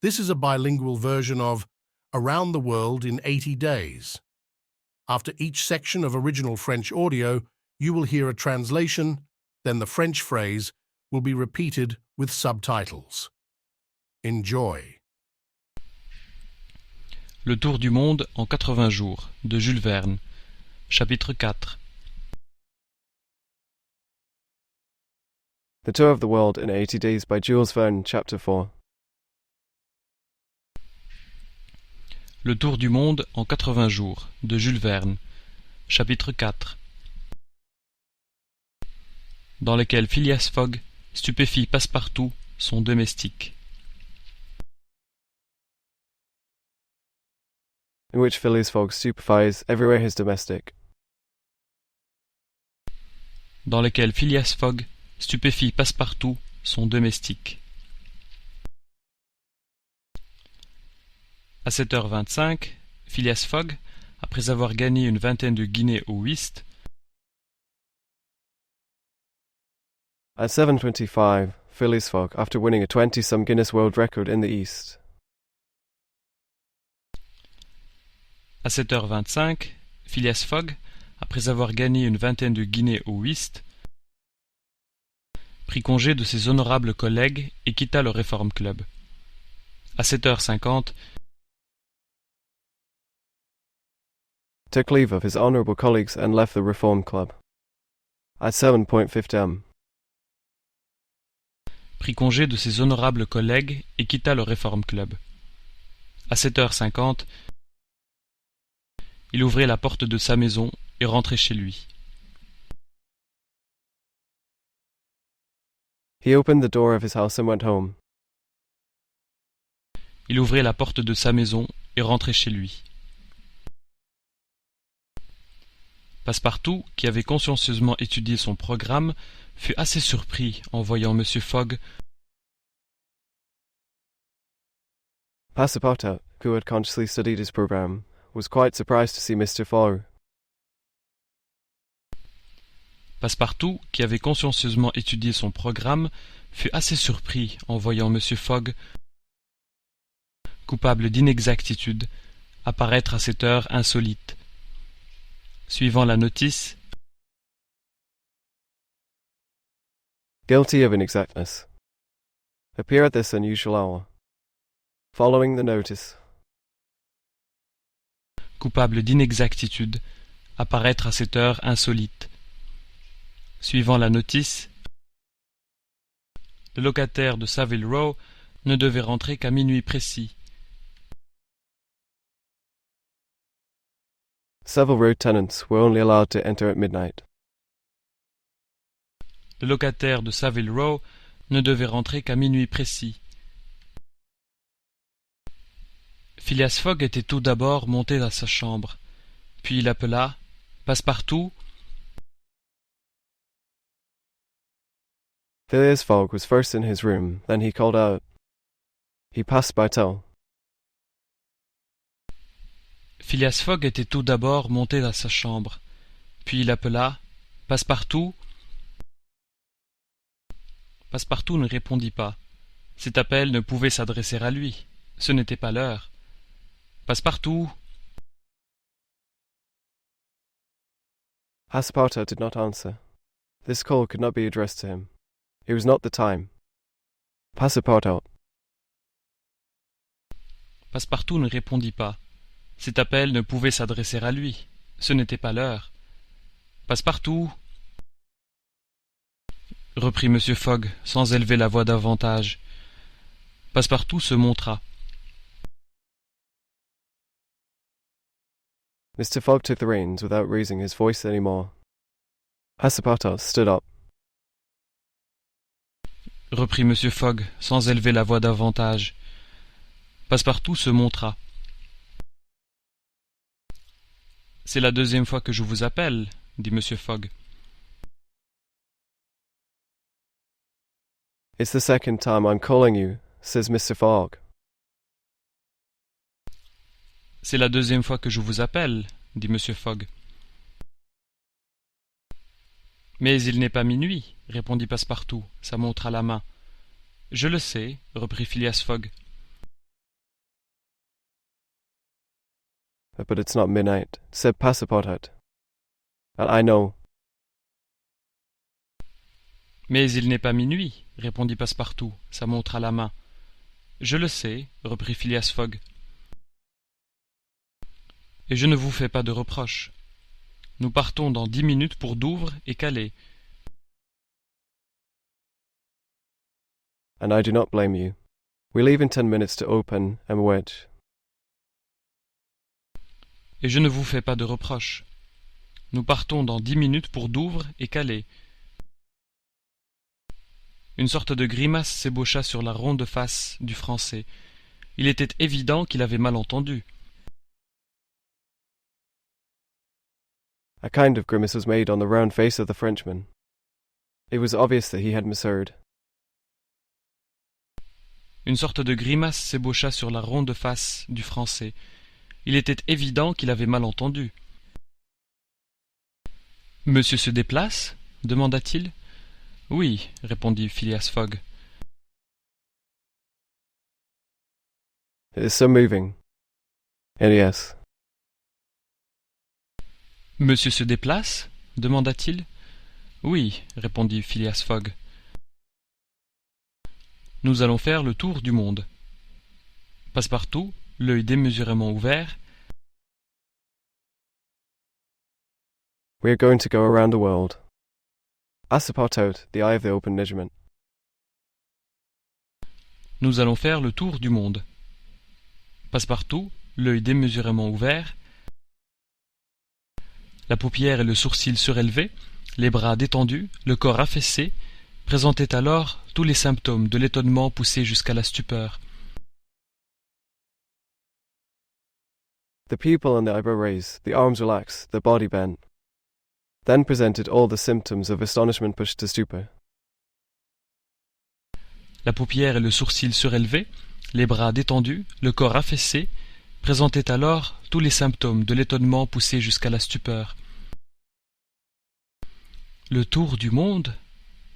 This is a bilingual version of Around the World in 80 Days. After each section of original French audio, you will hear a translation, then the French phrase will be repeated with subtitles. Enjoy. Le tour du monde en 80 jours, de Jules Verne. Chapitre 4. The Tour of the World in 80 Days by Jules Verne, Chapter 4. Le tour du monde en 80 jours, de Jules Verne. Chapitre 4. Dans lequel Phileas Fogg stupéfie Passepartout, son domestique. In which Phileas Fogg stupefies everywhere his domestic. Dans lequel Phileas Fogg stupéfie Passepartout, son domestique. À 7h25, Phileas Fogg, après avoir gagné une vingtaine de guinées au whist, At 7:25, Phileas Fogg, after winning a 20-some Guinness World Record in the East. À 7h25, Phileas Fogg, après avoir gagné une vingtaine de guinées au whist, prit congé de ses honorables collègues et quitta le Reform Club. À 7h50, Took leave of his honourable colleagues and left the Reform Club. At 7:50 am. prit congé de ses honorables collègues et quitta le Reform Club. À 7h50, il ouvrit la porte de sa maison et rentrait chez lui. He opened the door of his house and went home. Il ouvrit la porte de sa maison et rentrait chez lui. Passepartout, qui avait consciencieusement étudié son programme, fut assez surpris en voyant M. Fogg. Passepartout, who had consciously studied his programme, was quite surprised to see Mr. Fogg. Passepartout, qui avait consciencieusement étudié son programme, fut assez surpris en voyant M. Fogg, coupable d'inexactitude, apparaître à cette heure insolite. Suivant la notice, Guilty of inexactness. Appear at this unusual hour. Following the notice. coupable d'inexactitude, apparaître à cette heure insolite. Suivant la notice, le locataire de Savile Row ne devait rentrer qu'à minuit précis. Several road tenants were only allowed to enter at midnight. Le locataire de Savile Row ne devait rentrer qu'à minuit précis. Phileas Fogg était tout d'abord monté à sa chambre, puis il appela « Passepartout ». Phileas Fogg was first in his room, then he called out. He passed by Tell. Phileas Fogg était tout d'abord monté à sa chambre, puis il appela « Passepartout ». Passepartout ne répondit pas. Cet appel ne pouvait s'adresser à lui. Ce n'était pas l'heure. Passepartout. Passepartout did not answer. This call could not be addressed to him. It was not the time. Passepartout. Passepartout ne répondit pas. Cet appel ne pouvait s'adresser à lui. Ce n'était pas l'heure. Passepartout. Reprit M. Fogg, sans élever la voix davantage. Passepartout se montra. Mr. Fogg took the reins without raising his voice any more. Passepartout stood up. Reprit M. Fogg, sans élever la voix davantage. Passepartout se montra. C'est la deuxième fois que je vous appelle, dit M. Fogg. It's the second time I'm calling you, says Mr. Fogg. C'est la deuxième fois que je vous appelle, dit M. Fogg. Mais il n'est pas minuit, répondit Passepartout, sa montre à la main. Je le sais, reprit Phileas Fogg. but it's not midnight, said Passepartout. And I know. Mais il n'est pas minuit, répondit Passepartout, sa montre à la main. Je le sais, reprit Phileas Fogg. Et je ne vous fais pas de reproches. Nous partons dans 10 minutes pour Douvres et Calais. And I do not blame you. We leave in 10 minutes to open and wedge. Et je ne vous fais pas de reproches. Nous partons dans 10 minutes pour Douvres et Calais. Une sorte de grimace s'ébaucha sur la ronde face du Français. Il était évident qu'il avait mal entendu. A kind of grimace was made on the round face of the Frenchman. It was obvious that he had misheard. Une sorte de grimace s'ébaucha sur la ronde face du Français. Il était évident qu'il avait mal entendu. « Monsieur se déplace » demanda-t-il. « Oui, » répondit Phileas Fogg. « It is so moving. And yes. » « Monsieur se déplace » demanda-t-il. « Oui, » répondit Phileas Fogg. « Nous allons faire le tour du monde. » Passepartout, l'œil démesurément ouvert. « We are going to go around the world. » Passepartout, the eye of the open regiment. « Nous allons faire le tour du monde. » Passepartout, l'œil démesurément ouvert. La paupière et le sourcil surélevés, les bras détendus, le corps affaissé, présentaient alors tous les symptômes de l'étonnement poussé jusqu'à la stupeur. The pupil and the eyebrow raised, the arms relaxed, the body bent, then presented all the symptoms of astonishment pushed to stupor. La paupière et le sourcil surélevés, les bras détendus, le corps affaissé, présentaient alors tous les symptômes de l'étonnement poussé jusqu'à la stupeur. « Le tour du monde »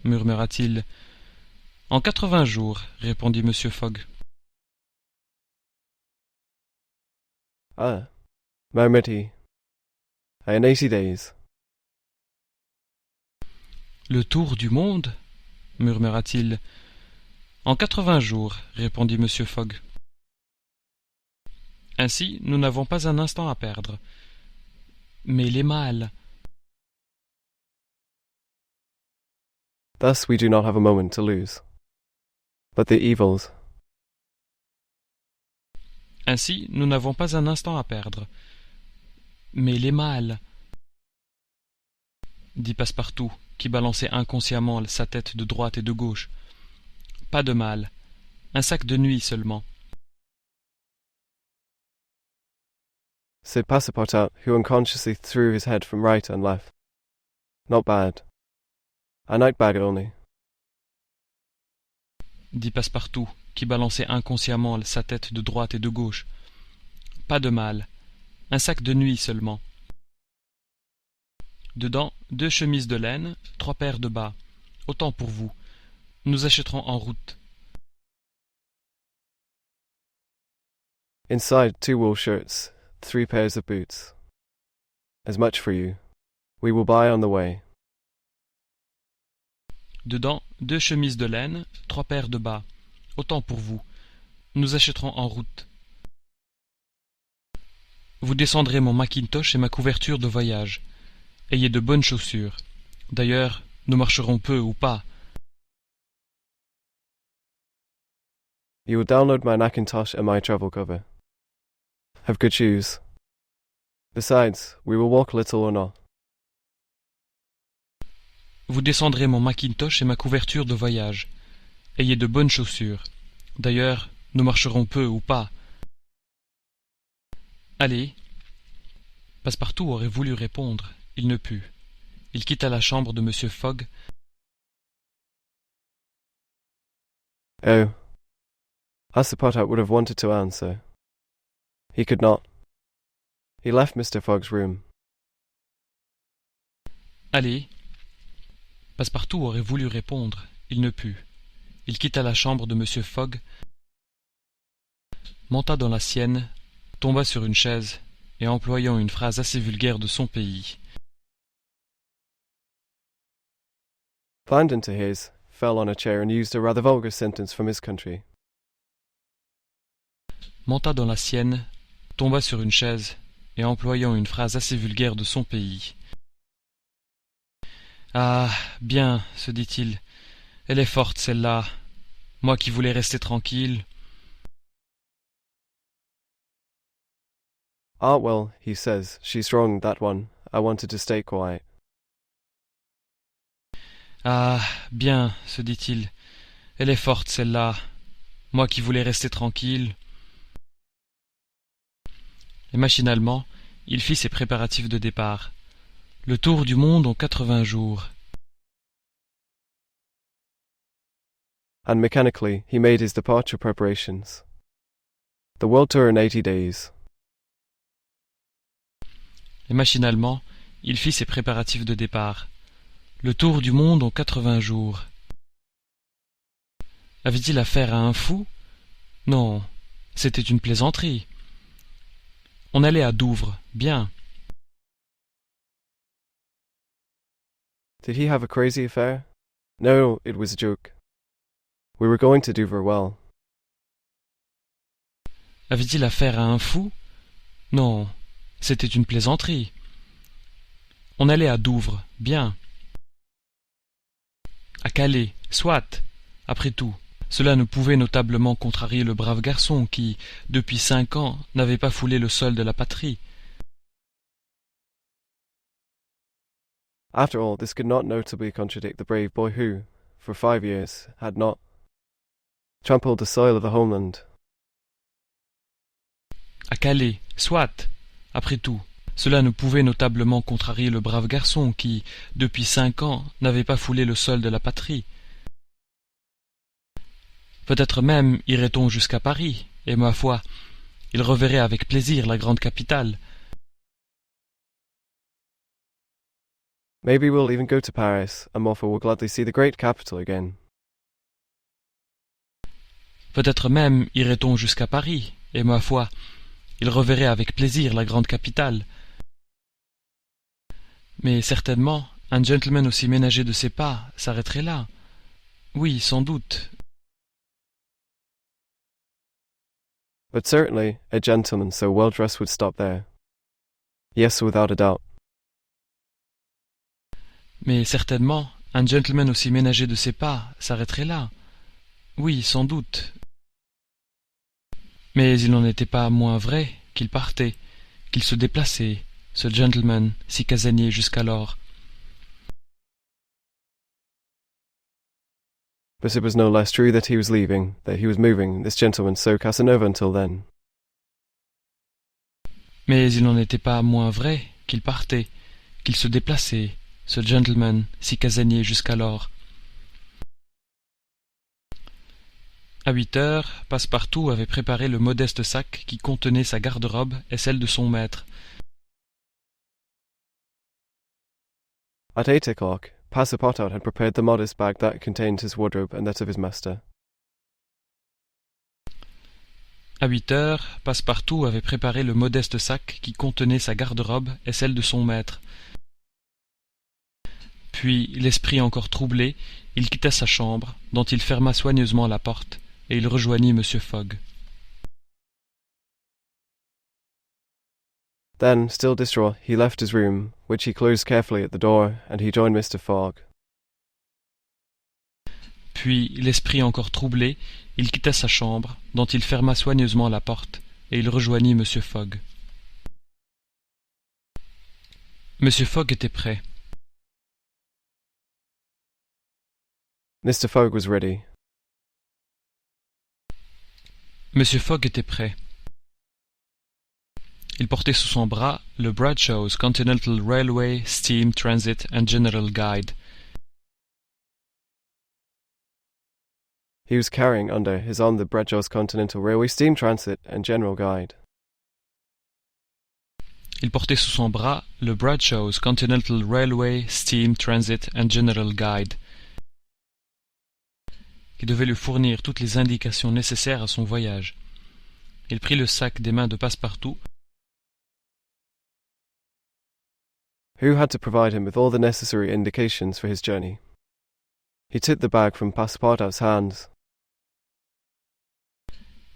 murmura-t-il. « En 80 jours, » répondit M. Fogg. « Ah, murmured-he, in 80 days. » « Le tour du monde » murmura-t-il. « En 80 jours, » répondit M. Fogg. « Ainsi, nous n'avons pas un instant à perdre. Mais les mâles... » Thus we do not have a moment to lose. But the evils... Ainsi, nous n'avons pas un instant à perdre. Mais les mâles... dit Passepartout, qui balançait inconsciemment sa tête de droite et de gauche. Pas de mâles. Un sac de nuit seulement. Said Passepartout, who unconsciously threw his head from right and left. Not bad. A night bag only. Dit Passepartout, qui balançait inconsciemment sa tête de droite et de gauche. Pas de mâles. Un sac de nuit seulement. Dedans, 2 chemises de laine, 3 paires de bas. Autant pour vous. Nous achèterons en route. Inside, 2 wool shirts, 3 pairs of boots. As much for you. We will buy on the way. Dedans, 2 chemises de laine, 3 paires de bas. Autant pour vous. Nous achèterons en route. Vous descendrez mon macintosh et ma couverture de voyage. Ayez de bonnes chaussures. D'ailleurs, nous marcherons peu ou pas. You will download my Macintosh and my travel cover. Have good shoes. Besides, we will walk little or not. Vous descendrez mon macintosh et ma couverture de voyage. Ayez de bonnes chaussures. D'ailleurs, nous marcherons peu ou pas. Allez. Passepartout aurait voulu répondre. Il ne put. Il quitta la chambre de M. Fogg. Oh. Passepartout would have wanted to answer. He could not. He left Mr. Fogg's room. Allez. Passepartout aurait voulu répondre. Il ne put. Il quitta la chambre de M. Fogg, monta dans la sienne, tomba sur une chaise et employant une phrase assez vulgaire de son pays. Climbed into his, fell on a chair and used a rather vulgar sentence from his country. Monta dans la sienne, tomba sur une chaise, et employant une phrase assez vulgaire de son pays. Ah, bien, se dit-il, elle est forte celle-là, moi qui voulais rester tranquille. Ah, well, he says, she's strong, that one. I wanted to stay quiet. Ah, bien, se dit-il, elle est forte celle-là, moi qui voulais rester tranquille. Et machinalement, il fit ses préparatifs de départ. Le tour du monde en 80 jours. And mechanically, he made his departure preparations. The world tour in 80 days. Et machinalement, il fit ses préparatifs de départ. Le tour du monde en 80 jours. Avait-il affaire à un fou? Non, c'était une plaisanterie. On allait à Douvres, bien. Did he have a crazy affair? No, it was a joke. We were going to Dover well. Avait-il affaire à un fou? Non, c'était une plaisanterie. On allait à Douvres, bien. À Calais, soit. Après tout, cela ne pouvait notablement contrarier le brave garçon qui, depuis 5 ans, n'avait pas foulé le sol de la patrie. After all, this could not notably contradict the brave boy who, for 5 years, had not trampled the soil of the homeland. À Calais, soit. Après tout, cela ne pouvait notablement contrarier le brave garçon qui, depuis 5 ans, n'avait pas foulé le sol de la patrie. Peut-être même irait-on jusqu'à Paris, et ma foi, il reverrait avec plaisir la grande capitale. Maybe we'll even go to Paris, and Moffat will gladly see the great capital again. Peut-être même irait-on jusqu'à Paris, et ma foi, il reverrait avec plaisir la grande capitale. Mais certainement, un gentleman aussi ménagé de ses pas s'arrêterait là. Oui, sans doute. But certainly, a gentleman so well dressed would stop there. Yes, without a doubt. Mais certainement, un gentleman aussi ménagé de ses pas s'arrêterait là. Oui, sans doute. Mais il n'en était pas moins vrai qu'il partait, qu'il se déplaçait, ce gentleman si casanier jusqu'alors. But it was no less true that he was leaving, that he was moving, this gentleman so Casanova until then. Mais il n'en était pas moins vrai qu'il partait, qu'il se déplaçait, ce gentleman si casanier jusqu'alors. À 8 heures, Passepartout avait préparé le modeste sac qui contenait sa garde-robe et celle de son maître. At 8 o'clock, Passepartout had prepared the modest bag that contained his wardrobe and that of his master. À 8 heures, Passepartout avait préparé le modeste sac qui contenait sa garde-robe et celle de son maître. Puis, l'esprit encore troublé, il quitta sa chambre, dont il ferma soigneusement la porte, et il rejoignit M. Fogg. Then, still distraught, he left his room, which he closed carefully at the door, and he joined Mr. Fogg. Puis, l'esprit encore troublé, il quitta sa chambre, dont il ferma soigneusement la porte, et il rejoignit M. Fogg. M. Fogg était prêt. Mr. Fogg was ready. M. Fogg était prêt. Il portait sous son bras le Bradshaw's Continental Railway, Steam, Transit and General Guide. He was carrying under his arm the Bradshaw's Continental Railway, Steam, Transit and General Guide. Il portait sous son bras le Bradshaw's Continental Railway, Steam, Transit and General Guide, qui devait lui fournir toutes les indications nécessaires à son voyage. Il prit le sac des mains de Passepartout who had to provide him with all the necessary indications for his journey. He took the bag from Passepartout's hands,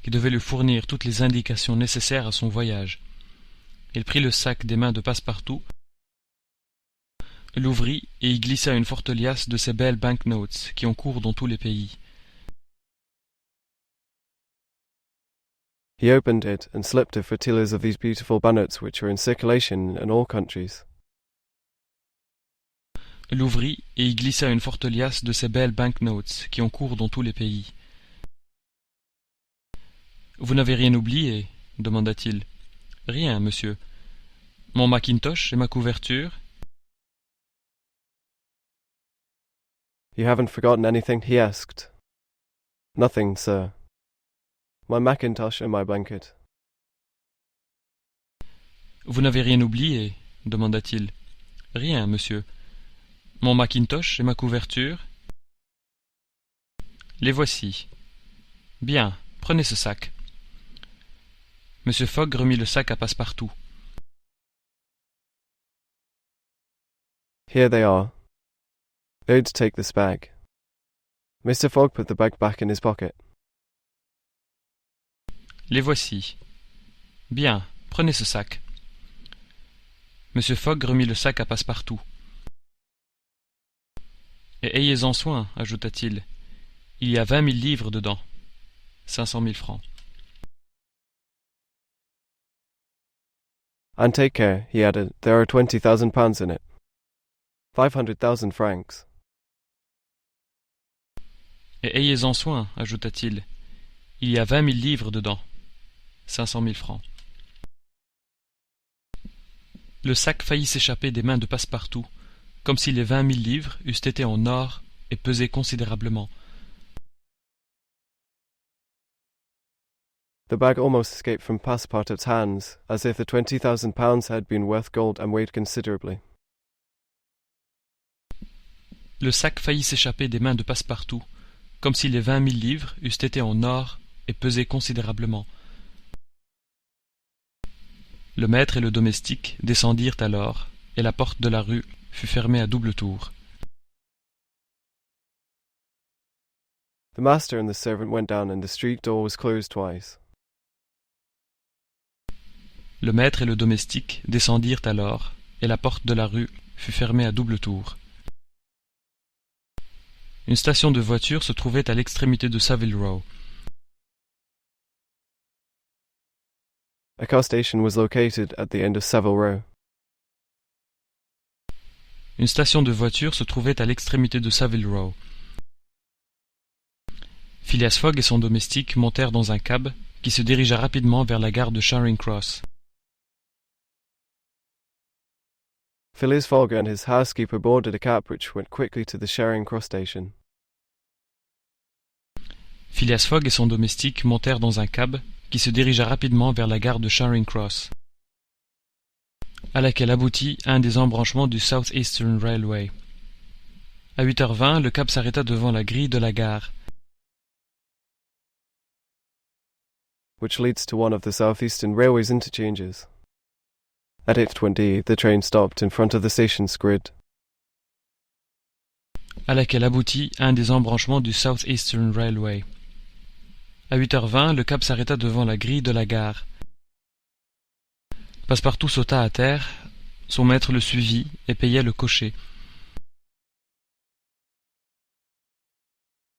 qui devait lui fournir toutes les indications nécessaires à son voyage. Il prit le sac des mains de Passepartout, l'ouvrit et y glissa une forte liasse de ces belles banknotes qui ont cours dans tous les pays. He opened it and slipped a flotillas of these beautiful banknotes which are in circulation in all countries. L'ouvrit et y glissa une forte liasse de ces belles banknotes qui ont cours dans tous les pays. Vous n'avez rien oublié, demanda-t-il. Rien, monsieur. Mon macintosh et ma couverture. You haven't forgotten anything? He asked. Nothing, sir. My mackintosh and my blanket. Vous n'avez rien oublié, demanda-t-il. Rien, monsieur. Mon macintosh et ma couverture. Les voici. Bien, prenez ce sac. Monsieur Fogg remit le sac à Passepartout. Here they are. Don't take this bag. Mr. Fogg put the bag back in his pocket. Les voici. Bien, prenez ce sac. Monsieur Fogg remit le sac à Passepartout. Et ayez-en soin, ajouta-t-il. Il y a 20 000 livres dedans. 500 000 francs. And take care, he added, there are 20,000 pounds in it. 500,000 francs. Et ayez-en soin, ajouta-t-il. Il y a 20 000 livres dedans. 500 000 francs. Le sac faillit s'échapper des mains de Passepartout, comme si les 20 000 livres eussent été en or et pesaient considérablement. The bag almost escaped from Passepartout's hands, as if the 20,000 pounds had been worth gold and weighed considerably. Le sac faillit s'échapper des mains de Passepartout, comme si les 20 000 livres eussent été en or et pesaient considérablement. Le maître et le domestique descendirent alors, et la porte de la rue fut fermée à double tour. The master and the servant went down and the street door was closed twice. Le maître et le domestique descendirent alors, et la porte de la rue fut fermée à double tour. Une station de voiture se trouvait à l'extrémité de Savile Row. A car station was located at the end of Savile Row. Une station de voiture se trouvait à l'extrémité de Savile Row. Phileas Fogg et son domestique montèrent dans un cab qui se dirigea rapidement vers la gare de Charing Cross. Phileas Fogg and his housekeeper boarded a cab which went quickly to the Charing Cross station. Phileas Fogg et son domestique montèrent dans un cab qui se dirigea rapidement vers la gare de Charing Cross, à laquelle aboutit un des embranchements du South Eastern Railway. À 8h20, le cab s'arrêta devant la grille de la gare, which leads to one of the South Eastern Railway's interchanges. At 8:20, the train stopped in front of the station's grid, à laquelle aboutit un des embranchements du South Eastern Railway. À 8h20, le cab s'arrêta devant la grille de la gare. Passepartout sauta à terre, son maître le suivit et paya le cocher.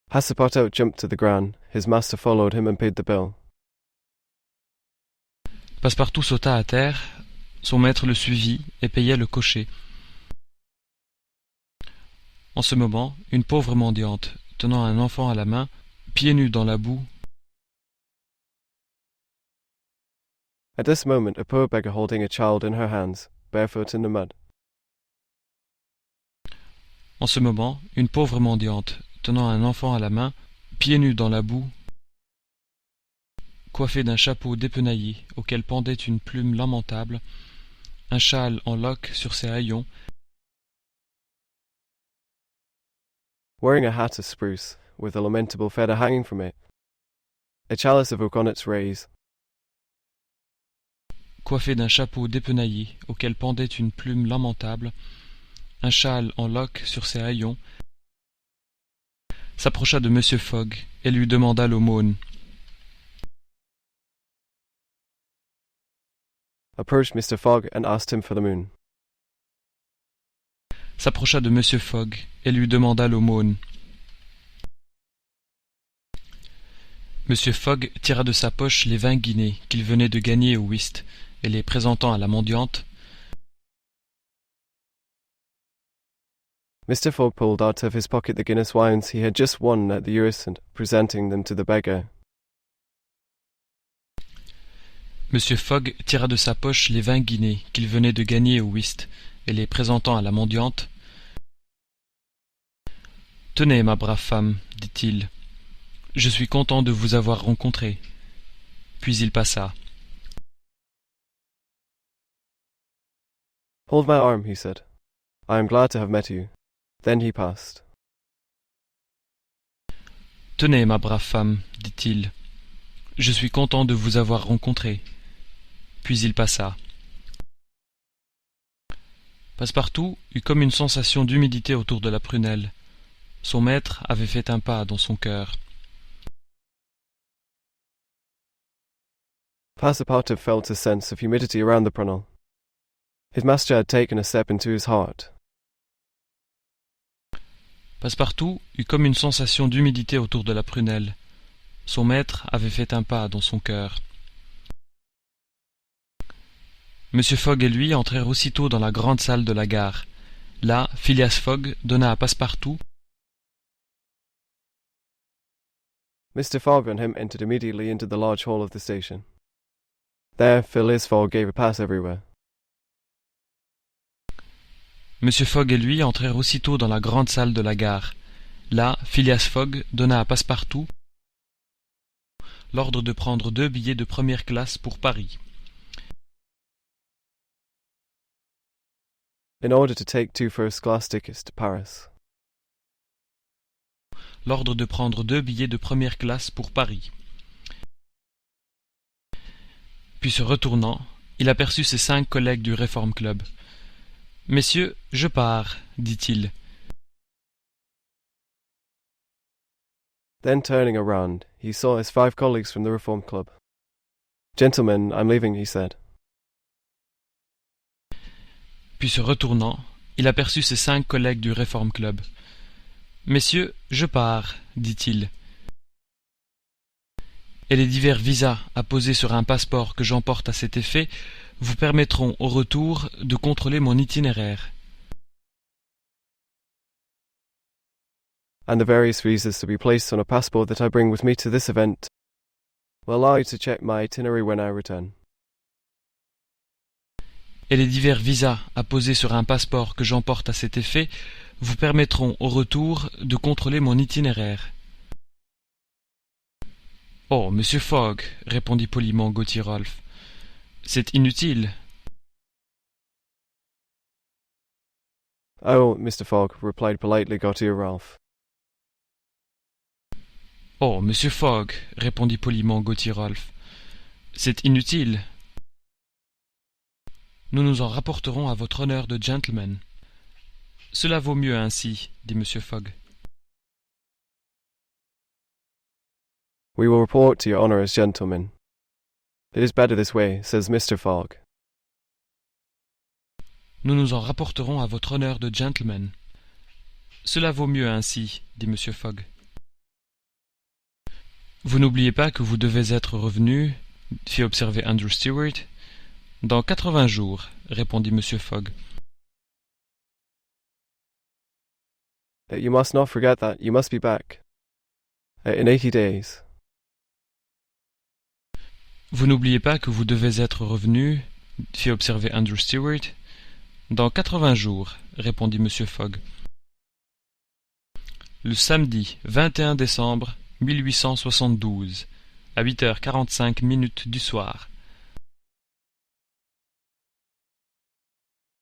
Passepartout jumped to the ground. His master followed him and paid the bill. Passepartout sauta à terre, son maître le suivit et paya le cocher. En ce moment, une pauvre mendiante, tenant un enfant à la main, pieds nus dans la boue. At this moment, a poor beggar holding a child in her hands, barefoot in the mud. En ce moment, une pauvre mendiante, tenant un enfant à la main, pieds nus dans la boue, coiffée d'un chapeau dépenaillé auquel pendait une plume lamentable, un châle en loques sur ses haillons, wearing a hat of spruce, with a lamentable feather hanging from it, a chalice of oak on its rays, coiffé d'un chapeau dépenaillé auquel pendait une plume lamentable, un châle en loques sur ses haillons, s'approcha de Mr. Fogg et lui demanda l'aumône. Approached Mr. Fogg and asked him for the moon. S'approcha de Mr. Fogg et lui demanda l'aumône. Mr. Fogg tira de sa poche les 20 guinées qu'il venait de gagner au whist, et les présentant à la mendiante, Mr. Fogg pulled out of his pocket the Guinness wines he had just won at the Eurocent, presenting them to the beggar. Mr. Fogg tira de sa poche les 20 guinées qu'il venait de gagner au whist, et les présentant à la mendiante, « Tenez, ma brave femme, dit-il, je suis content de vous avoir rencontré. » Puis il passa. « Hold my arm, he said. I am glad to have met you. » Then he passed. « Tenez, ma brave femme, dit-il, je suis content de vous avoir rencontré. » Puis il passa. Passepartout eut comme une sensation d'humidité autour de la prunelle. Son maître avait fait un pas dans son cœur. Passepartout felt a sense of humidity around the prunelle. His master had taken a step into his heart. Passepartout eut comme une sensation d'humidité autour de la prunelle. Son maître avait fait un pas dans son cœur. Monsieur Fogg et lui entrèrent aussitôt dans la grande salle de la gare. Là, Phileas Fogg donna à Passepartout. Mr. Fogg and him entered immediately into the large hall of the station. There, Phileas Fogg gave a pass everywhere. Monsieur Fogg et lui entrèrent aussitôt dans la grande salle de la gare. Là, Phileas Fogg donna à Passepartout l'ordre de prendre 2 billets de première classe pour Paris. In order to take 2 first-class tickets to Paris. L'ordre de prendre 2 billets de première classe pour Paris. Puis se retournant, il aperçut ses 5 collègues du Reform Club. « Messieurs, je pars, dit-il. » Then turning around, he saw his 5 colleagues from the Reform Club. "Gentlemen, I'm leaving," he said. Puis se retournant, il aperçut ses 5 collègues du Reform Club. « Messieurs, je pars, dit-il. Et les divers visas apposés sur un passeport que j'emporte à cet effet vous permettront au retour de contrôler mon itinéraire. » And the various visas to be placed on a passport that I bring with me to this event will allow you to check my itinerary when I return. Et les divers visas apposés sur un passeport que j'emporte à cet effet vous permettront au retour de contrôler mon itinéraire. « Oh, monsieur Fogg, répondit poliment Gauthier Ralph, c'est inutile. » Oh, Mr. Fogg, replied politely Gauthier Ralph. « Oh, monsieur Fogg, répondit poliment Gauthier Ralph, c'est inutile. Nous nous en rapporterons à votre honneur de gentleman. » « Cela vaut mieux ainsi, dit monsieur Fogg. « We will report to your honor as gentlemen. It is better this way, says Mr. Fogg. » « Nous nous en rapporterons à votre honneur de gentleman. Cela vaut mieux ainsi, dit monsieur Fogg. « Vous n'oubliez pas que vous devez être revenu, fit observer Andrew Stewart. « Dans 80 jours, répondit monsieur Fogg. You must not forget that you must be back. In 80 days. Vous n'oubliez pas que vous devez être revenu, fit observer Andrew Stewart. Dans 80 jours, répondit monsieur Fogg. Le samedi 21 décembre 1872, à 8h45 du soir.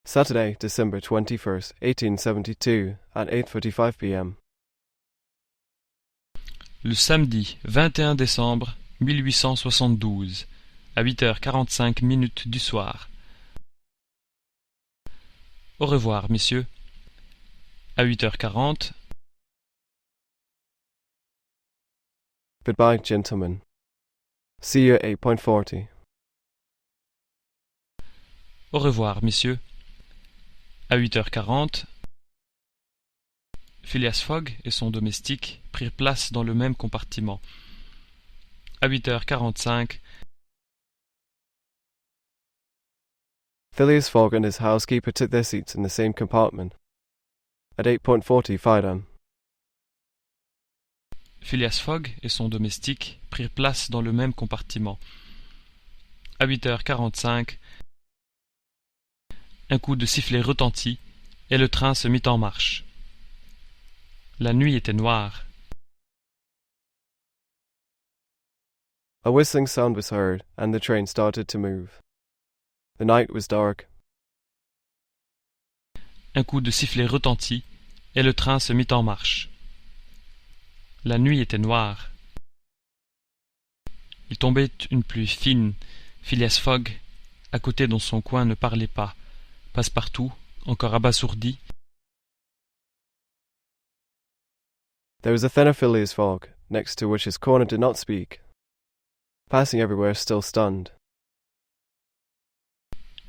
Saturday, December 21st, 1872, at 8:45 p.m. Le samedi 21 décembre 1872, à 8h45 du soir. Au revoir, messieurs. À 8h40. Goodbye, gentlemen. See you at 8:40. Au revoir, messieurs. À 8h40. Phileas Fogg et son domestique prirent place dans le même compartiment. À 8h45. Phileas Fogg and his housekeeper took their seats in the same compartment. At 8:40, Firedam. Phileas Fogg et son domestique prirent place dans le même compartiment. À 8h45, un coup de sifflet retentit et le train se mit en marche. La nuit était noire. A whistling sound was heard, and the train started to move. The night was dark. Un coup de sifflet retentit et le train se mit en marche. La nuit était noire. Il tombait une pluie fine. Phileas Fogg, à côté dans son coin, ne parlait pas. Passepartout, encore abasourdi. There was a thinner Phileas Fogg, next to which his corner did not speak, passing everywhere still stunned.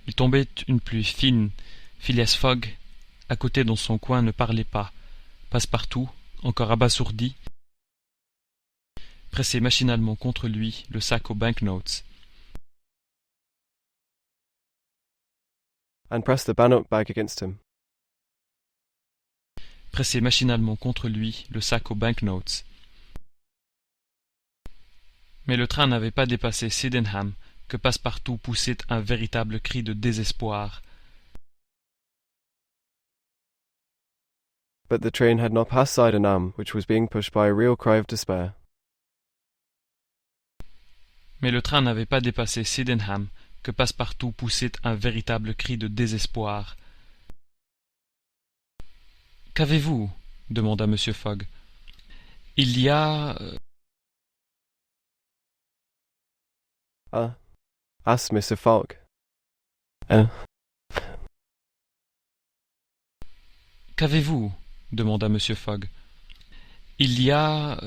Il tombait une pluie fine. Phileas Fogg, à côté dans son coin, ne parlait pas. Passepartout, encore abasourdi, pressait machinalement contre lui le sac aux banknotes. And pressed the banknote bag against him. Pressait machinalement contre lui le sac aux banknotes. Mais le train n'avait pas dépassé Sydenham que Passepartout poussait un véritable cri de désespoir. But the train had not passed Sydenham, which was being pushed by a real cry of despair. Mais le train n'avait pas dépassé Sydenham que Passepartout poussait un véritable cri de désespoir. « Qu'avez-vous » demanda M. Fogg. « Il y a... Asked Mr. Fogg. Qu'avez-vous » demanda M. Fogg. « Il y a...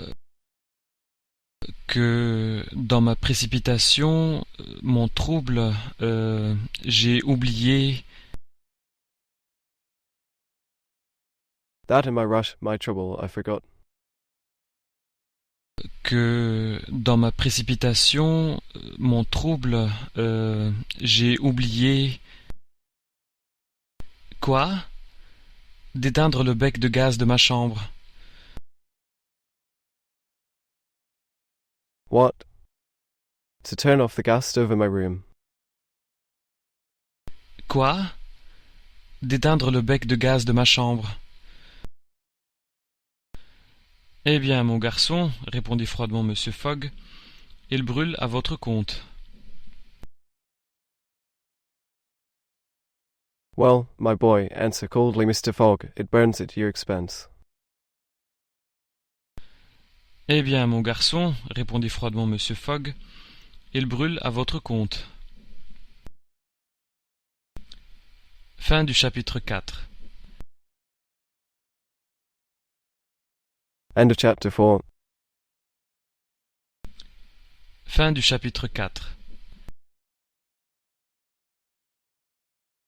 que dans ma précipitation, mon trouble, j'ai oublié... » That in my rush, my trouble, I forgot. Que dans ma précipitation, mon trouble, j'ai oublié... Quoi? D'éteindre le bec de gaz de ma chambre. What? To turn off the gas stove in my room. Quoi? D'éteindre le bec de gaz de ma chambre. Eh bien, mon garçon, répondit froidement M. Fogg, il brûle à votre compte. Well, my boy, answered coldly Mr. Fogg, it burns at your expense. Eh bien, mon garçon, répondit froidement M. Fogg, il brûle à votre compte. Fin du chapitre 4. End of chapter 4. Fin du chapitre 4.